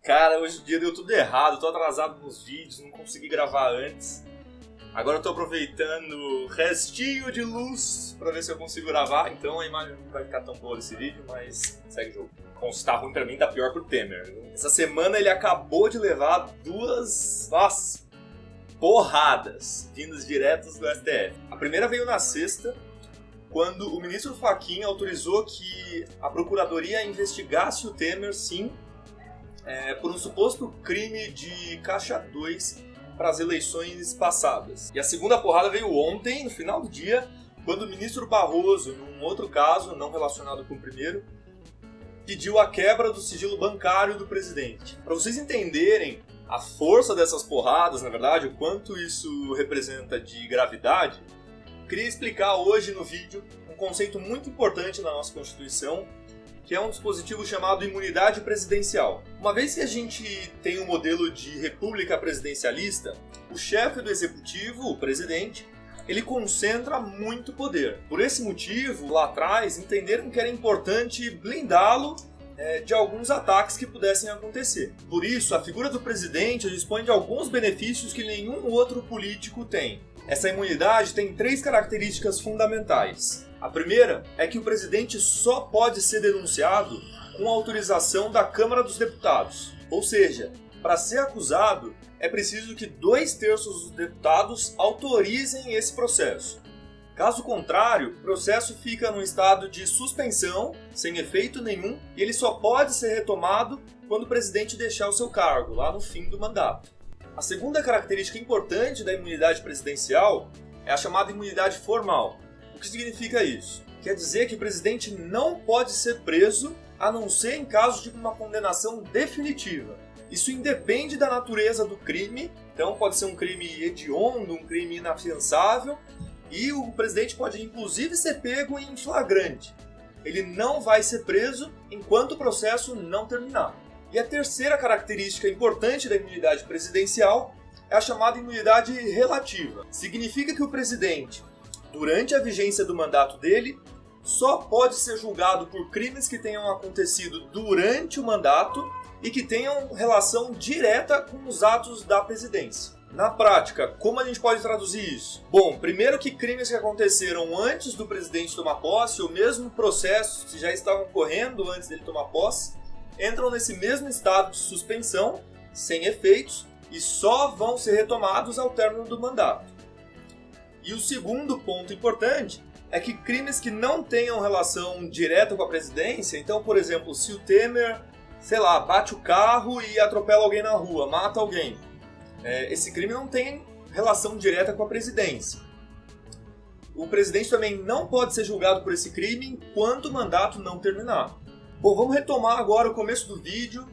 Cara, hoje em dia deu tudo errado, tô atrasado nos vídeos, não consegui gravar antes. Agora eu tô aproveitando o restinho de luz pra ver se eu consigo gravar, então a imagem não vai ficar tão boa nesse vídeo, mas segue o jogo. Bom, se tá ruim pra mim, tá pior pro Temer. Essa semana ele acabou de levar duas porradas vindas diretas do STF. A primeira veio na sexta, quando o ministro Fachin autorizou que a Procuradoria investigasse o Temer, sim, por um suposto crime de Caixa 2 para as eleições passadas. E a segunda porrada veio ontem, no final do dia, quando o ministro Barroso, num outro caso, não relacionado com o primeiro, pediu a quebra do sigilo bancário do presidente. Para vocês entenderem a força dessas porradas, na verdade, o quanto isso representa de gravidade, queria explicar hoje no vídeo um conceito muito importante na nossa Constituição, que é um dispositivo chamado imunidade presidencial. Uma vez que a gente tem um modelo de república presidencialista, o chefe do executivo, o presidente, ele concentra muito poder. Por esse motivo, lá atrás, entenderam que era importante blindá-lo de alguns ataques que pudessem acontecer. Por isso, a figura do presidente dispõe de alguns benefícios que nenhum outro político tem. Essa imunidade tem 3 características fundamentais. A primeira é que o presidente só pode ser denunciado com autorização da Câmara dos Deputados. Ou seja, para ser acusado, é preciso que 2/3 dos deputados autorizem esse processo. Caso contrário, o processo fica num estado de suspensão, sem efeito nenhum, e ele só pode ser retomado quando o presidente deixar o seu cargo, lá no fim do mandato. A segunda característica importante da imunidade presidencial é a chamada imunidade formal. O que significa isso? Quer dizer que o presidente não pode ser preso a não ser em caso de uma condenação definitiva. Isso independe da natureza do crime, então pode ser um crime hediondo, um crime inafiançável, e o presidente pode inclusive ser pego em flagrante. Ele não vai ser preso enquanto o processo não terminar. E a terceira característica importante da imunidade presidencial é a chamada imunidade relativa. Significa que o presidente, durante a vigência do mandato dele, só pode ser julgado por crimes que tenham acontecido durante o mandato e que tenham relação direta com os atos da presidência. Na prática, como a gente pode traduzir isso? Bom, primeiro que crimes que aconteceram antes do presidente tomar posse, ou mesmo processos que já estavam correndo antes dele tomar posse, entram nesse mesmo estado de suspensão, sem efeitos, e só vão ser retomados ao término do mandato. E o segundo ponto importante é que crimes que não tenham relação direta com a presidência, então, por exemplo, se o Temer, bate o carro e atropela alguém na rua, mata alguém, esse crime não tem relação direta com a presidência. O presidente também não pode ser julgado por esse crime enquanto o mandato não terminar. Bom, vamos retomar agora o começo do vídeo,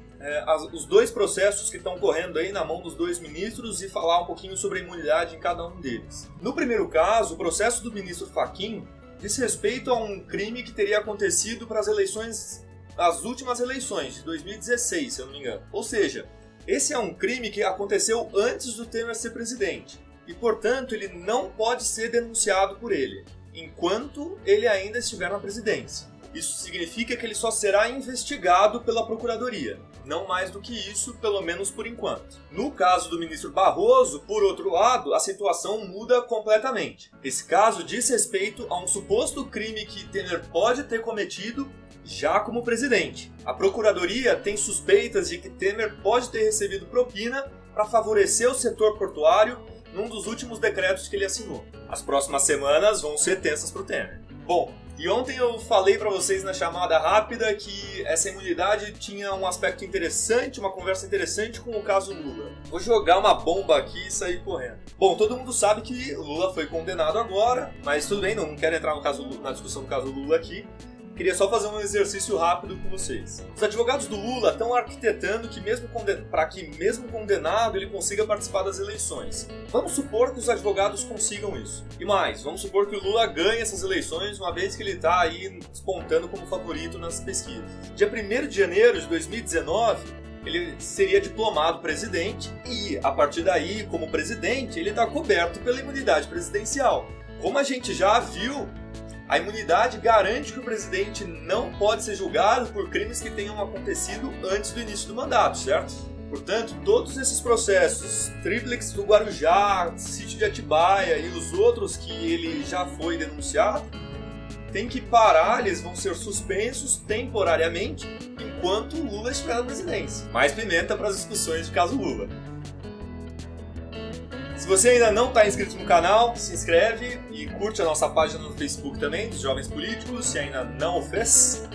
os 2 processos que estão correndo aí na mão dos 2 ministros e falar um pouquinho sobre a imunidade em cada um deles. No primeiro caso, o processo do ministro Fachin diz respeito a um crime que teria acontecido para as últimas eleições, de 2016, se eu não me engano. Ou seja, esse é um crime que aconteceu antes do Temer ser presidente e, portanto, ele não pode ser denunciado por ele, enquanto ele ainda estiver na presidência. Isso significa que ele só será investigado pela Procuradoria, não mais do que isso, pelo menos por enquanto. No caso do ministro Barroso, por outro lado, a situação muda completamente. Esse caso diz respeito a um suposto crime que Temer pode ter cometido já como presidente. A Procuradoria tem suspeitas de que Temer pode ter recebido propina para favorecer o setor portuário num dos últimos decretos que ele assinou. As próximas semanas vão ser tensas para o Temer. Bom, e ontem eu falei para vocês na chamada rápida que essa imunidade tinha um aspecto interessante, uma conversa interessante com o caso Lula. Vou jogar uma bomba aqui e sair correndo. Bom, todo mundo sabe que Lula foi condenado agora, mas tudo bem, não quero entrar na discussão do caso Lula aqui. Queria só fazer um exercício rápido com vocês. Os advogados do Lula estão arquitetando que para que mesmo condenado ele consiga participar das eleições. Vamos supor que os advogados consigam isso. E mais, vamos supor que o Lula ganhe essas eleições, uma vez que ele está aí despontando como favorito nas pesquisas. Dia 1º de janeiro de 2019, ele seria diplomado presidente e, a partir daí, como presidente, ele está coberto pela imunidade presidencial. Como a gente já viu, A imunidade garante que o presidente não pode ser julgado por crimes que tenham acontecido antes do início do mandato, certo? Portanto, todos esses processos, Tríplex do Guarujá, Sítio de Atibaia e os outros que ele já foi denunciado, tem que parar, eles vão ser suspensos temporariamente enquanto o Lula estiver na presidência. Mais pimenta para as discussões de caso Lula. Se você ainda não está inscrito no canal, se inscreve e curte a nossa página no Facebook também, dos Jovens Políticos, se ainda não o fez.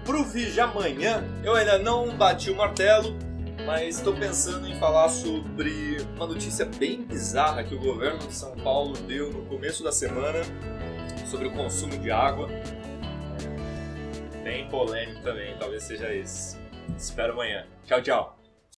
Pro vídeo de amanhã, eu ainda não bati o martelo, mas estou pensando em falar sobre uma notícia bem bizarra que o governo de São Paulo deu no começo da semana sobre o consumo de água. Bem polêmico também, talvez seja esse. Espero amanhã. Tchau, tchau.